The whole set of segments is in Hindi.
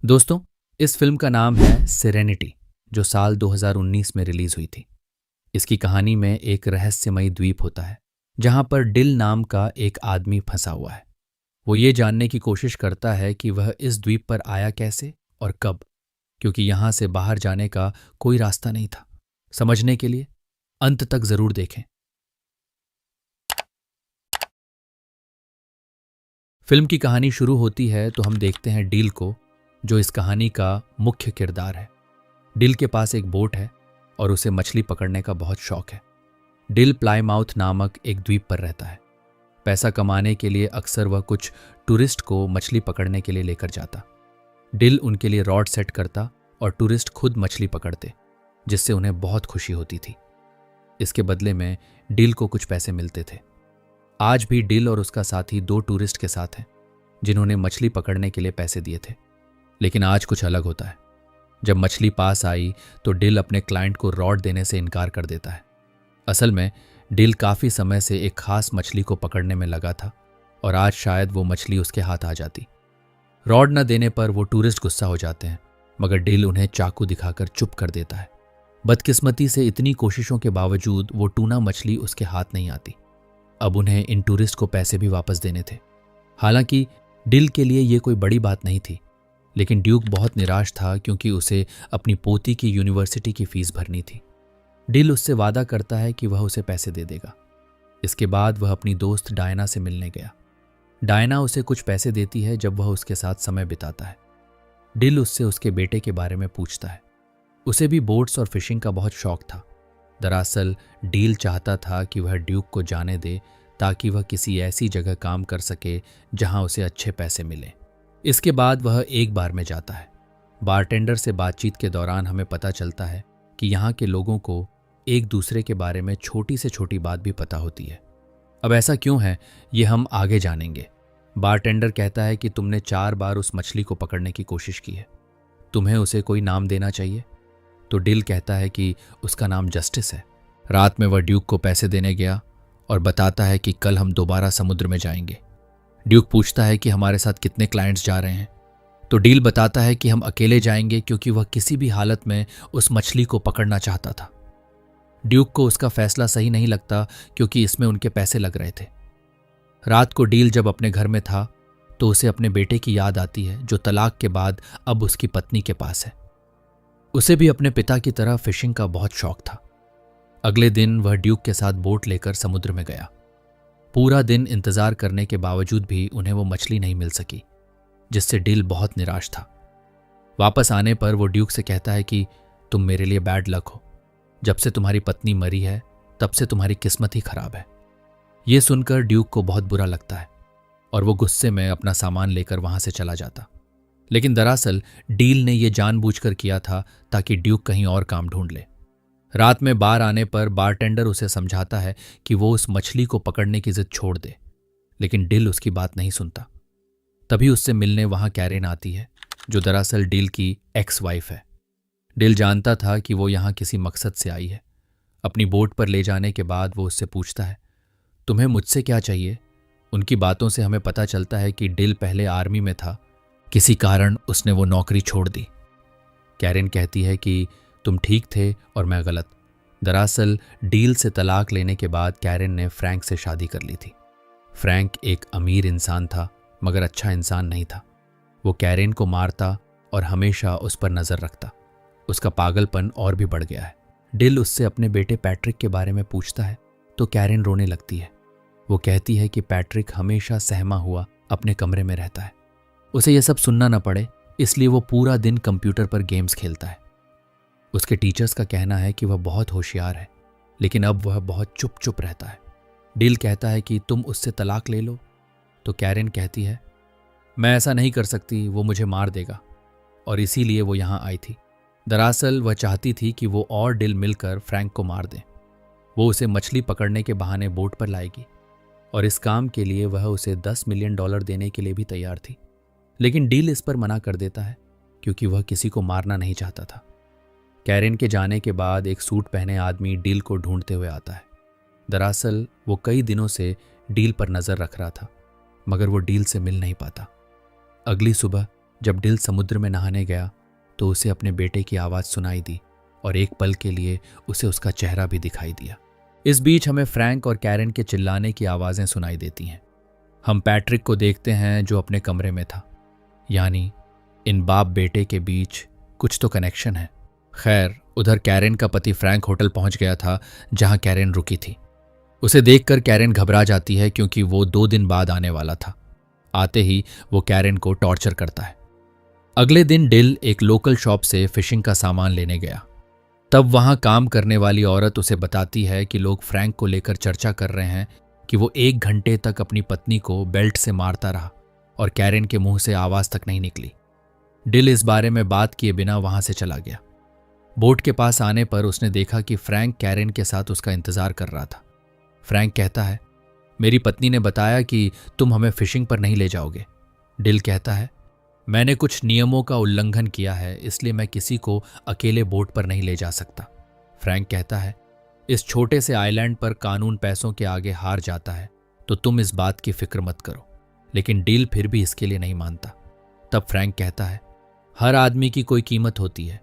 दोस्तों, इस फिल्म का नाम है सेरेनिटी, जो साल 2019 में रिलीज हुई थी। इसकी कहानी में एक रहस्यमयी द्वीप होता है जहां पर डिल नाम का एक आदमी फंसा हुआ है। वो ये जानने की कोशिश करता है कि वह इस द्वीप पर आया कैसे और कब, क्योंकि यहां से बाहर जाने का कोई रास्ता नहीं था। समझने के लिए अंत तक जरूर देखें। फिल्म की कहानी शुरू होती है तो हम देखते हैं डील को, जो इस कहानी का मुख्य किरदार है। डिल के पास एक बोट है और उसे मछली पकड़ने का बहुत शौक है। डिल प्लाईमाउथ नामक एक द्वीप पर रहता है। पैसा कमाने के लिए अक्सर वह कुछ टूरिस्ट को मछली पकड़ने के लिए लेकर जाता। डिल उनके लिए रॉड सेट करता और टूरिस्ट खुद मछली पकड़ते, जिससे उन्हें बहुत खुशी होती थी। इसके बदले में डिल को कुछ पैसे मिलते थे। आज भी डिल और उसका साथी दो टूरिस्ट के साथ हैं जिन्होंने मछली पकड़ने के लिए पैसे दिए थे। लेकिन आज कुछ अलग होता है। जब मछली पास आई तो डिल अपने क्लाइंट को रॉड देने से इनकार कर देता है। असल में डिल काफी समय से एक खास मछली को पकड़ने में लगा था और आज शायद वो मछली उसके हाथ आ जाती। रॉड न देने पर वो टूरिस्ट गुस्सा हो जाते हैं, मगर डिल उन्हें चाकू दिखाकर चुप कर देता है। बदकिस्मती से इतनी कोशिशों के बावजूद वो टूना मछली उसके हाथ नहीं आती। अब उन्हें इन टूरिस्ट को पैसे भी वापस देने थे। हालांकि डिल के लिए ये कोई बड़ी बात नहीं थी, लेकिन ड्यूक बहुत निराश था क्योंकि उसे अपनी पोती की यूनिवर्सिटी की फीस भरनी थी। डिल उससे वादा करता है कि वह उसे पैसे दे देगा। इसके बाद वह अपनी दोस्त डायना से मिलने गया। डायना उसे कुछ पैसे देती है जब वह उसके साथ समय बिताता है। डिल उससे उसके बेटे के बारे में पूछता है। उसे भी बोट्स और फिशिंग का बहुत शौक था। दरअसल डील चाहता था कि वह ड्यूक को जाने दे ताकि वह किसी ऐसी जगह काम कर सके जहां उसे अच्छे पैसे मिले। इसके बाद वह एक बार में जाता है। बारटेंडर से बातचीत के दौरान हमें पता चलता है कि यहाँ के लोगों को एक दूसरे के बारे में छोटी से छोटी बात भी पता होती है। अब ऐसा क्यों है, ये हम आगे जानेंगे। बारटेंडर कहता है कि तुमने 4 बार उस मछली को पकड़ने की कोशिश की है, तुम्हें उसे कोई नाम देना चाहिए। तो डिल कहता है कि उसका नाम जस्टिस है। रात में वह ड्यूक को पैसे देने गया और बताता है कि कल हम दोबारा समुद्र में जाएंगे। ड्यूक पूछता है कि हमारे साथ कितने क्लाइंट्स जा रहे हैं, तो डील बताता है कि हम अकेले जाएंगे क्योंकि वह किसी भी हालत में उस मछली को पकड़ना चाहता था। ड्यूक को उसका फैसला सही नहीं लगता क्योंकि इसमें उनके पैसे लग रहे थे। रात को डील जब अपने घर में था तो उसे अपने बेटे की याद आती है, जो तलाक के बाद अब उसकी पत्नी के पास है। उसे भी अपने पिता की तरह फिशिंग का बहुत शौक था। अगले दिन वह ड्यूक के साथ बोट लेकर समुद्र में गया। पूरा दिन इंतजार करने के बावजूद भी उन्हें वो मछली नहीं मिल सकी, जिससे डिल बहुत निराश था। वापस आने पर वो ड्यूक से कहता है कि तुम मेरे लिए बैड लक हो। जब से तुम्हारी पत्नी मरी है तब से तुम्हारी किस्मत ही खराब है। ये सुनकर ड्यूक को बहुत बुरा लगता है और वो गुस्से में अपना सामान लेकर वहां से चला जाता। लेकिन दरअसल डील ने यह जानबूझकर किया था ताकि ड्यूक कहीं और काम ढूंढ ले। रात में बार आने पर बारटेंडर उसे समझाता है कि वो उस मछली को पकड़ने की जिद छोड़ दे, लेकिन डिल उसकी बात नहीं सुनता। तभी उससे मिलने वहां कैरेन आती है, जो दरअसल डिल की एक्स वाइफ है। डिल जानता था कि वो यहाँ किसी मकसद से आई है। अपनी बोट पर ले जाने के बाद वो उससे पूछता है, तुम्हें मुझसे क्या चाहिए। उनकी बातों से हमें पता चलता है कि डिल पहले आर्मी में था, किसी कारण उसने वो नौकरी छोड़ दी। कैरेन कहती है कि तुम ठीक थे और मैं गलत। दरअसल डील से तलाक लेने के बाद कैरेन ने फ्रैंक से शादी कर ली थी। फ्रैंक एक अमीर इंसान था, मगर अच्छा इंसान नहीं था। वो कैरेन को मारता और हमेशा उस पर नजर रखता। उसका पागलपन और भी बढ़ गया है। डिल उससे अपने बेटे पैट्रिक के बारे में पूछता है तो कैरेन रोने लगती है। वो कहती है कि पैट्रिक हमेशा सहमा हुआ अपने कमरे में रहता है। उसे यह सब सुनना न पड़े, इसलिए वो पूरा दिन कंप्यूटर पर गेम्स खेलता है। उसके टीचर्स का कहना है कि वह बहुत होशियार है, लेकिन अब वह बहुत चुप चुप रहता है। डिल कहता है कि तुम उससे तलाक ले लो, तो कैरेन कहती है मैं ऐसा नहीं कर सकती, वो मुझे मार देगा, और इसीलिए वो यहाँ आई थी। दरअसल वह चाहती थी कि वो और डिल मिलकर फ्रैंक को मार दें। वो उसे मछली पकड़ने के बहाने बोट पर लाएगी और इस काम के लिए वह उसे $10 मिलियन देने के लिए भी तैयार थी। लेकिन डील इस पर मना कर देता है क्योंकि वह किसी को मारना नहीं चाहता था। कैरेन के जाने के बाद एक सूट पहने आदमी डील को ढूंढते हुए आता है। दरअसल वो कई दिनों से डील पर नजर रख रहा था, मगर वो डील से मिल नहीं पाता। अगली सुबह जब डिल समुद्र में नहाने गया तो उसे अपने बेटे की आवाज़ सुनाई दी और एक पल के लिए उसे उसका चेहरा भी दिखाई दिया। इस बीच हमें फ्रैंक और कैरेन के चिल्लाने की आवाज़ें सुनाई देती हैं। हम पैट्रिक को देखते हैं जो अपने कमरे में था। यानी इन बाप बेटे के बीच कुछ तो कनेक्शन है। खैर, उधर कैरेन का पति फ्रैंक होटल पहुंच गया था जहां कैरेन रुकी थी। उसे देखकर कैरेन घबरा जाती है क्योंकि वो 2 दिन बाद आने वाला था। आते ही वो कैरेन को टॉर्चर करता है। अगले दिन डिल एक लोकल शॉप से फिशिंग का सामान लेने गया। तब वहां काम करने वाली औरत उसे बताती है कि लोग फ्रैंक को लेकर चर्चा कर रहे हैं कि वो 1 घंटे तक अपनी पत्नी को बेल्ट से मारता रहा और कैरेन के मुंह से आवाज तक नहीं निकली। डिल इस बारे में बात किए बिना वहां से चला गया। बोट के पास आने पर उसने देखा कि फ्रैंक कैरेन के साथ उसका इंतजार कर रहा था। फ्रैंक कहता है, मेरी पत्नी ने बताया कि तुम हमें फिशिंग पर नहीं ले जाओगे। डिल कहता है, मैंने कुछ नियमों का उल्लंघन किया है, इसलिए मैं किसी को अकेले बोट पर नहीं ले जा सकता। फ्रैंक कहता है, इस छोटे से आइलैंड पर कानून पैसों के आगे हार जाता है, तो तुम इस बात की फिक्र मत करो। लेकिन डिल फिर भी इसके लिए नहीं मानता। तब फ्रैंक कहता है, हर आदमी की कोई कीमत होती है।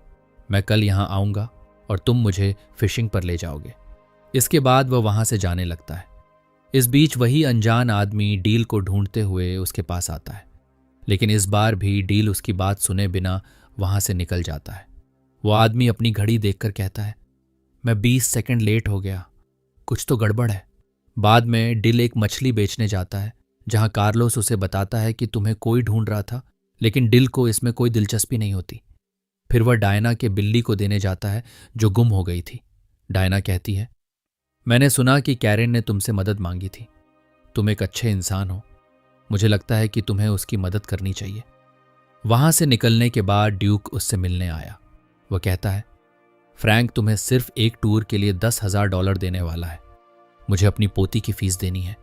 मैं कल यहाँ आऊँगा और तुम मुझे फिशिंग पर ले जाओगे। इसके बाद वह वहाँ से जाने लगता है। इस बीच वही अनजान आदमी डील को ढूंढते हुए उसके पास आता है, लेकिन इस बार भी डील उसकी बात सुने बिना वहाँ से निकल जाता है। वो आदमी अपनी घड़ी देखकर कहता है, मैं 20 सेकंड लेट हो गया, कुछ तो गड़बड़ है। बाद में डिल एक मछली बेचने जाता है जहाँ कार्लोस उसे बताता है कि तुम्हें कोई ढूंढ रहा था, लेकिन डिल को इसमें कोई दिलचस्पी नहीं होती। फिर वह डायना के बिल्ली को देने जाता है जो गुम हो गई थी। डायना कहती है, मैंने सुना कि कैरेन ने तुमसे मदद मांगी थी। तुम एक अच्छे इंसान हो, मुझे लगता है कि तुम्हें उसकी मदद करनी चाहिए। वहां से निकलने के बाद ड्यूक उससे मिलने आया। वह कहता है, फ्रैंक तुम्हें सिर्फ एक टूर के लिए $10,000 देने वाला है। मुझे अपनी पोती की फीस देनी है,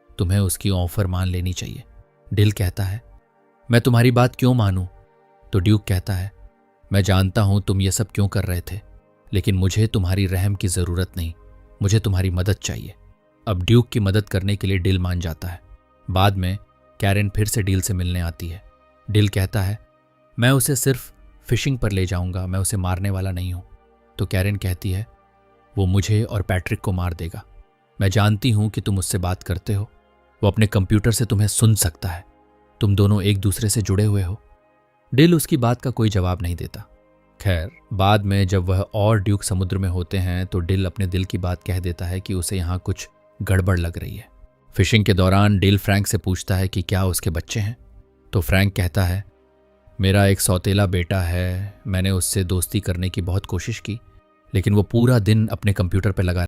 तुम्हें उसकी ऑफर मान लेनी चाहिए। डिल कहता है, मैं तुम्हारी बात क्यों मानूं? तो ड्यूक कहता है, मैं जानता हूं तुम ये सब क्यों कर रहे थे, लेकिन मुझे तुम्हारी रहम की जरूरत नहीं, मुझे तुम्हारी मदद चाहिए। अब ड्यूक की मदद करने के लिए डिल मान जाता है। बाद में कैरेन फिर से डिल से मिलने आती है। डिल कहता है, मैं उसे सिर्फ फिशिंग पर ले जाऊंगा, मैं उसे मारने वाला नहीं हूं। तो कैरेन कहती है, वो मुझे और पैट्रिक को मार देगा। मैं जानती हूं कि तुम उससे बात करते हो, वो अपने कंप्यूटर से तुम्हें सुन सकता है। तुम दोनों एक दूसरे से जुड़े हुए हो। डिल उसकी बात का कोई जवाब नहीं देता। खैर, बाद में जब वह और ड्यूक समुद्र में होते हैं तो डिल अपने दिल की बात कह देता है कि उसे यहाँ कुछ गड़बड़ लग रही है। फिशिंग के दौरान डिल फ्रैंक से पूछता है कि क्या उसके बच्चे हैं। तो फ्रैंक कहता है, मेरा एक सौतेला बेटा है। मैंने उससे दोस्ती करने की बहुत कोशिश की, लेकिन वो पूरा दिन अपने कंप्यूटर पर लगा